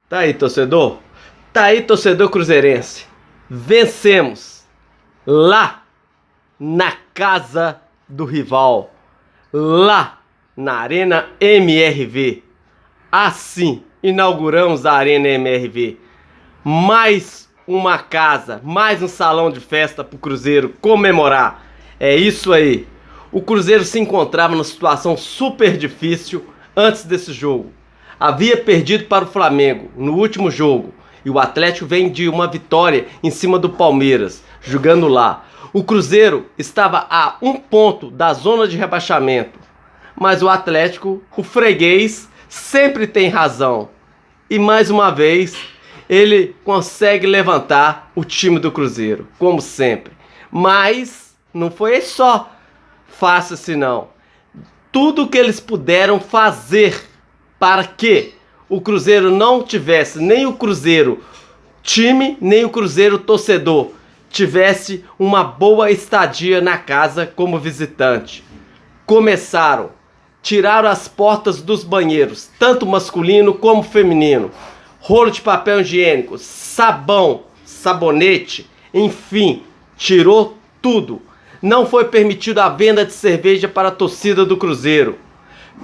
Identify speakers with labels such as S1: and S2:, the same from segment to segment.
S1: Tá aí, torcedor. Tá aí, torcedor cruzeirense. Vencemos lá na casa do rival, lá na Arena MRV. Assim, inauguramos a Arena MRV. Mais uma casa, mais um salão de festa pro Cruzeiro comemorar. É isso aí. O Cruzeiro se encontrava numa situação super difícil antes desse jogo. Havia perdido para o Flamengo no último jogo e o Atlético vem de uma vitória em cima do Palmeiras, jogando lá. O Cruzeiro estava a 1 ponto da zona de rebaixamento, mas o Atlético, o freguês, sempre tem razão. E mais uma vez, ele consegue levantar o time do Cruzeiro, como sempre. Mas não foi só fácil assim não. Tudo que eles puderam fazer para que o Cruzeiro não tivesse, nem o Cruzeiro time, nem o Cruzeiro torcedor, tivesse uma boa estadia na casa como visitante. Começaram, tiraram as portas dos banheiros, tanto masculino como feminino, rolo de papel higiênico, sabão, sabonete, enfim, tirou tudo. Não foi permitido a venda de cerveja para a torcida do Cruzeiro.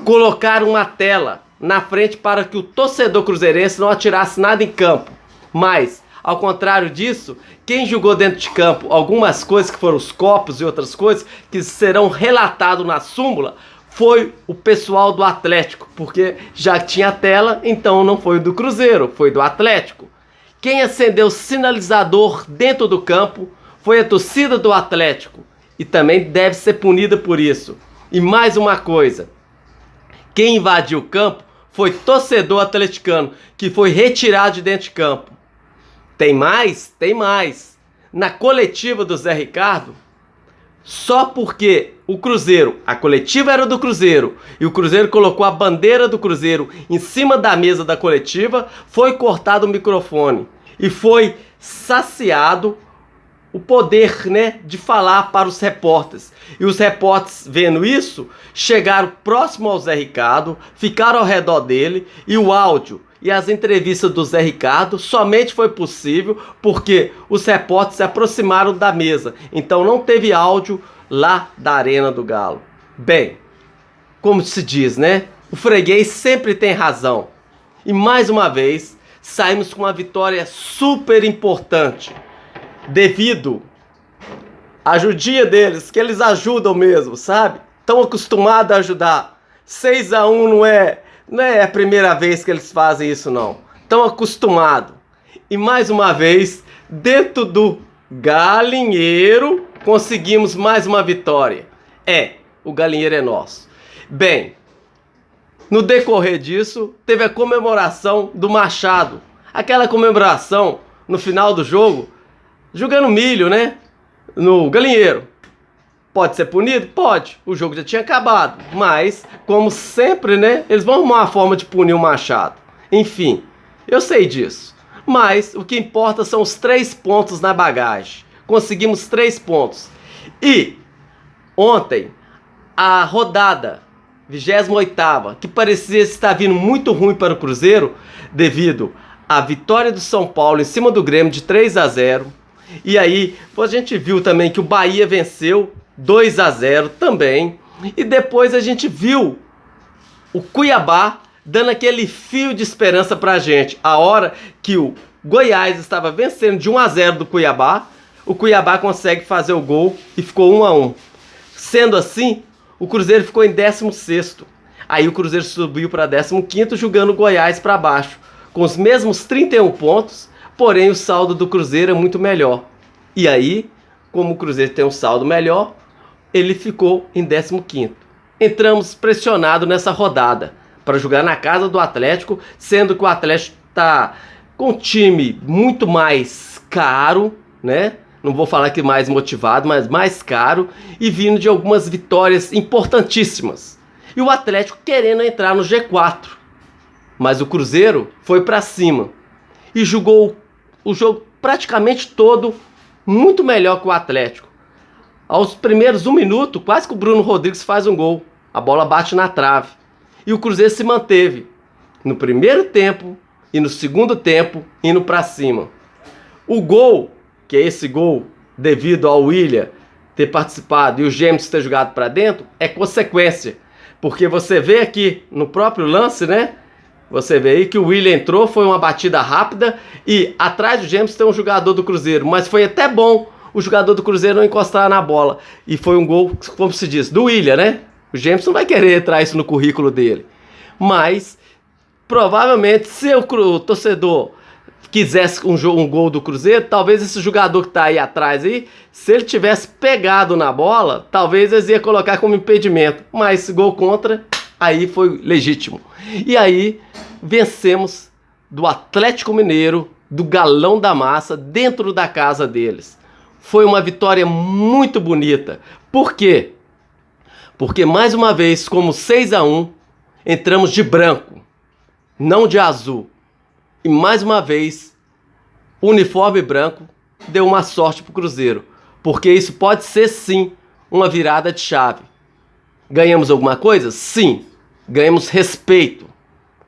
S1: Colocaram uma tela na frente para que o torcedor cruzeirense não atirasse nada em campo. Mas, ao contrário disso, quem jogou dentro de campo algumas coisas que foram os copos e outras coisas que serão relatados na súmula, foi o pessoal do Atlético, porque já tinha tela, então não foi do Cruzeiro, foi do Atlético. Quem acendeu o sinalizador dentro do campo foi a torcida do Atlético e também deve ser punida por isso. E mais uma coisa, quem invadiu o campo foi torcedor atleticano, que foi retirado de dentro de campo. Tem mais? Tem mais. Na coletiva do Zé Ricardo, só porque o Cruzeiro, a coletiva era do Cruzeiro, e o Cruzeiro colocou a bandeira do Cruzeiro em cima da mesa da coletiva, foi cortado o microfone e foi saciado o poder, né, de falar para os repórteres. E os repórteres, vendo isso, chegaram próximo ao Zé Ricardo, ficaram ao redor dele, e o áudio e as entrevistas do Zé Ricardo somente foi possível porque os repórteres se aproximaram da mesa. Então não teve áudio lá da Arena do Galo. Bem, como se diz, né? O freguês sempre tem razão. E mais uma vez, saímos com uma vitória super importante. Devido à judia deles, que eles ajudam mesmo, sabe? Estão acostumados a ajudar. 6-1 não é a primeira vez que eles fazem isso, não. Estão acostumados. E mais uma vez, dentro do galinheiro, conseguimos mais uma vitória. O galinheiro é nosso. Bem, no decorrer disso, teve a comemoração do Machado. Aquela comemoração no final do jogo, jogando milho, né? No galinheiro. Pode ser punido? Pode. O jogo já tinha acabado. Mas, como sempre, né? Eles vão arrumar uma forma de punir o Machado. Enfim, eu sei disso. Mas o que importa são os 3 pontos na bagagem. Conseguimos 3 pontos. E ontem, a rodada 28ª, que parecia estar vindo muito ruim para o Cruzeiro, devido à vitória do São Paulo em cima do Grêmio de 3-0. E aí, a gente viu também que o Bahia venceu 2-0 também. E depois a gente viu o Cuiabá dando aquele fio de esperança pra gente. A hora que o Goiás estava vencendo de 1-0 do Cuiabá, o Cuiabá consegue fazer o gol e ficou 1-1. Sendo assim, o Cruzeiro ficou em 16º. Aí o Cruzeiro subiu para 15º, jogando o Goiás para baixo, com os mesmos 31 pontos. Porém, o saldo do Cruzeiro é muito melhor. E aí, como o Cruzeiro tem um saldo melhor, ele ficou em 15º. Entramos pressionados nessa rodada para jogar na casa do Atlético, sendo que o Atlético está com um time muito mais caro, né? Não vou falar que mais motivado, mas mais caro, e vindo de algumas vitórias importantíssimas. E o Atlético querendo entrar no G4. Mas o Cruzeiro foi para cima e jogou o jogo praticamente todo muito melhor que o Atlético. Aos primeiros 1 minuto, quase que o Bruno Rodrigues faz um gol. A bola bate na trave. E o Cruzeiro se manteve. No primeiro tempo, e no segundo tempo indo para cima. O gol, que é esse gol devido ao Willian ter participado e o James ter jogado para dentro, é consequência. Porque você vê aqui no próprio lance, né? Você vê aí que o Willian entrou, foi uma batida rápida e atrás do James tem um jogador do Cruzeiro. Mas foi até bom o jogador do Cruzeiro não encostar na bola. E foi um gol, como se diz, do Willian, né? O James não vai querer entrar isso no currículo dele. Mas, provavelmente, se o torcedor quisesse um gol do Cruzeiro, talvez esse jogador que tá aí atrás aí, se ele tivesse pegado na bola, talvez eles iam colocar como impedimento. Mas gol contra, aí foi legítimo. E aí, vencemos do Atlético Mineiro, do Galão da Massa, dentro da casa deles. Foi uma vitória muito bonita. Por quê? Porque mais uma vez, como 6-1, entramos de branco, não de azul. E mais uma vez, o uniforme branco deu uma sorte para o Cruzeiro. Porque isso pode ser sim uma virada de chave. Ganhamos alguma coisa? Sim. Ganhamos respeito.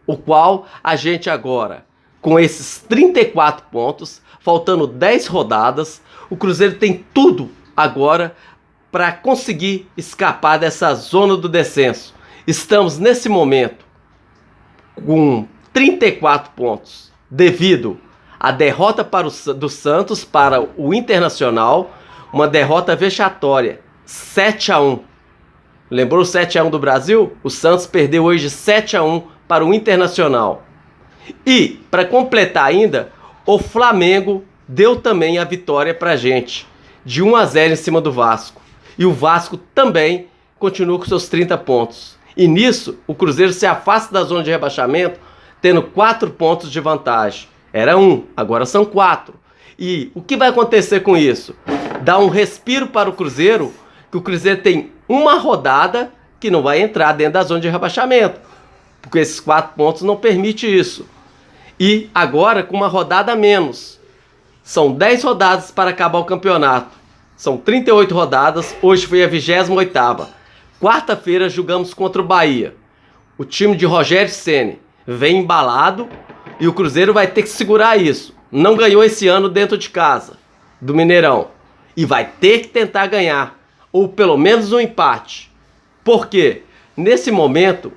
S1: O qual a gente agora, com esses 34 pontos, faltando 10 rodadas, o Cruzeiro tem tudo agora para conseguir escapar dessa zona do descenso. Estamos nesse momento com 34 pontos devido à derrota do Santos para o Internacional, uma derrota vexatória, 7-1. Lembrou o 7-1 do Brasil? O Santos perdeu hoje 7-1 para o Internacional. E, para completar ainda, o Flamengo deu também a vitória pra gente, de 1-0 em cima do Vasco. E o Vasco também continua com seus 30 pontos. E nisso, o Cruzeiro se afasta da zona de rebaixamento, tendo 4 pontos de vantagem. Era 1, agora são 4. E o que vai acontecer com isso? Dá um respiro para o Cruzeiro, que o Cruzeiro tem uma rodada que não vai entrar dentro da zona de rebaixamento, porque esses 4 pontos não permitem isso. E agora com uma rodada a menos. São 10 rodadas para acabar o campeonato. São 38 rodadas, hoje foi a 28ª. Quarta-feira jogamos contra o Bahia. O time de Rogério Ceni vem embalado e o Cruzeiro vai ter que segurar isso. Não ganhou esse ano dentro de casa, do Mineirão. E vai ter que tentar ganhar, ou pelo menos um empate. Por quê? Nesse momento,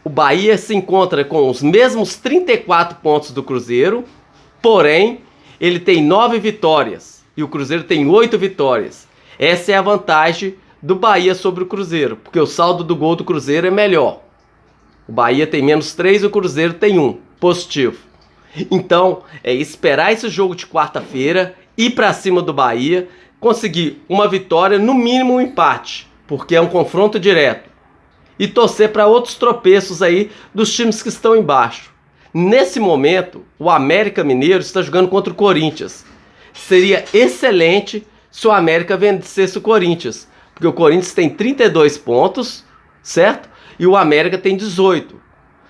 S1: o Bahia se encontra com os mesmos 34 pontos do Cruzeiro, porém, ele tem 9 vitórias e o Cruzeiro tem 8 vitórias. Essa é a vantagem do Bahia sobre o Cruzeiro, porque o saldo do gol do Cruzeiro é melhor. O Bahia tem menos 3 e o Cruzeiro tem 1, positivo. Então, é esperar esse jogo de quarta-feira, ir para cima do Bahia, conseguir uma vitória, no mínimo um empate, porque é um confronto direto. E torcer para outros tropeços aí dos times que estão embaixo. Nesse momento, o América Mineiro está jogando contra o Corinthians. Seria excelente se o América vencesse o Corinthians, porque o Corinthians tem 32 pontos, certo? E o América tem 18.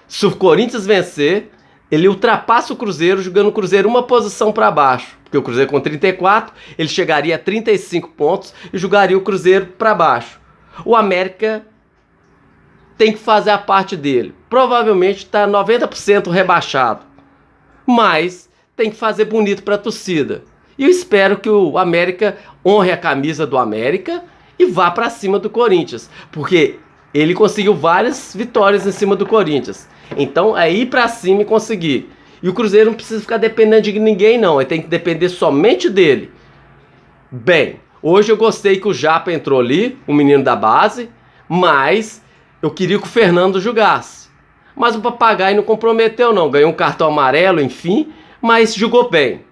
S1: Se o Corinthians vencer, ele ultrapassa o Cruzeiro, jogando o Cruzeiro uma posição para baixo. Porque o Cruzeiro com 34, ele chegaria a 35 pontos e jogaria o Cruzeiro para baixo. O América tem que fazer a parte dele. Provavelmente está 90% rebaixado. Mas tem que fazer bonito para a torcida. E eu espero que o América honre a camisa do América e vá para cima do Corinthians. Porque ele conseguiu várias vitórias em cima do Corinthians. Então é ir para cima e conseguir. E o Cruzeiro não precisa ficar dependendo de ninguém não. Ele tem que depender somente dele. Bem, hoje eu gostei que o Japa entrou ali, o menino da base. Mas eu queria que o Fernando jogasse. Mas o Papagaio não comprometeu não. Ganhou um cartão amarelo, enfim. Mas jogou bem.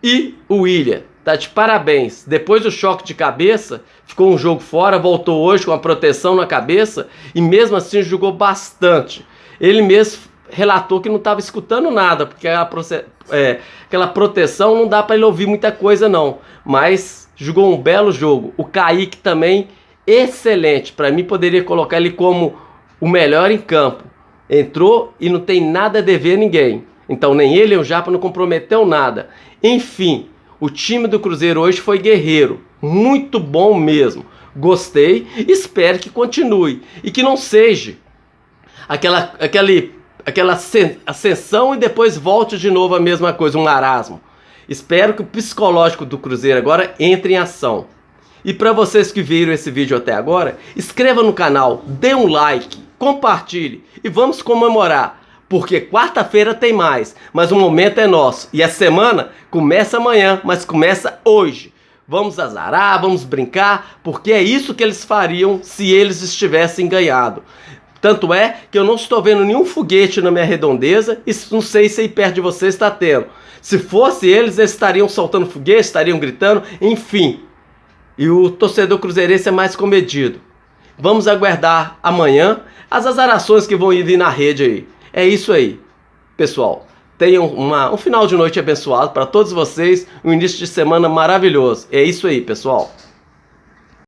S1: E o Willian tá de parabéns. Depois do choque de cabeça, ficou um jogo fora, voltou hoje com a proteção na cabeça. E mesmo assim jogou bastante. Ele mesmo relatou que não estava escutando nada. Porque aquela proteção não dá para ele ouvir muita coisa não. Mas jogou um belo jogo. O Kaique também, excelente. Para mim poderia colocar ele como o melhor em campo. Entrou e não tem nada a dever a ninguém. Então nem ele nem o Japa não comprometeu nada. Enfim, o time do Cruzeiro hoje foi guerreiro. Muito bom mesmo. Gostei, espero que continue. E que não seja aquela ascensão e depois volte de novo a mesma coisa, um marasmo. Espero que o psicológico do Cruzeiro agora entre em ação. E para vocês que viram esse vídeo até agora, inscreva no canal, dê um like, compartilhe e vamos comemorar. Porque quarta-feira tem mais, mas o momento é nosso. E a semana começa amanhã, mas começa hoje. Vamos azarar, vamos brincar, porque é isso que eles fariam se eles estivessem ganhado. Tanto é que eu não estou vendo nenhum foguete na minha redondeza e não sei se aí perto de você está tendo. Se fosse eles estariam soltando foguete, estariam gritando, enfim. E o torcedor cruzeirense é mais comedido. Vamos aguardar amanhã as azarações que vão vir na rede aí. É isso aí, pessoal. Tenham um final de noite abençoado para todos vocês, um início de semana maravilhoso. É isso aí, pessoal.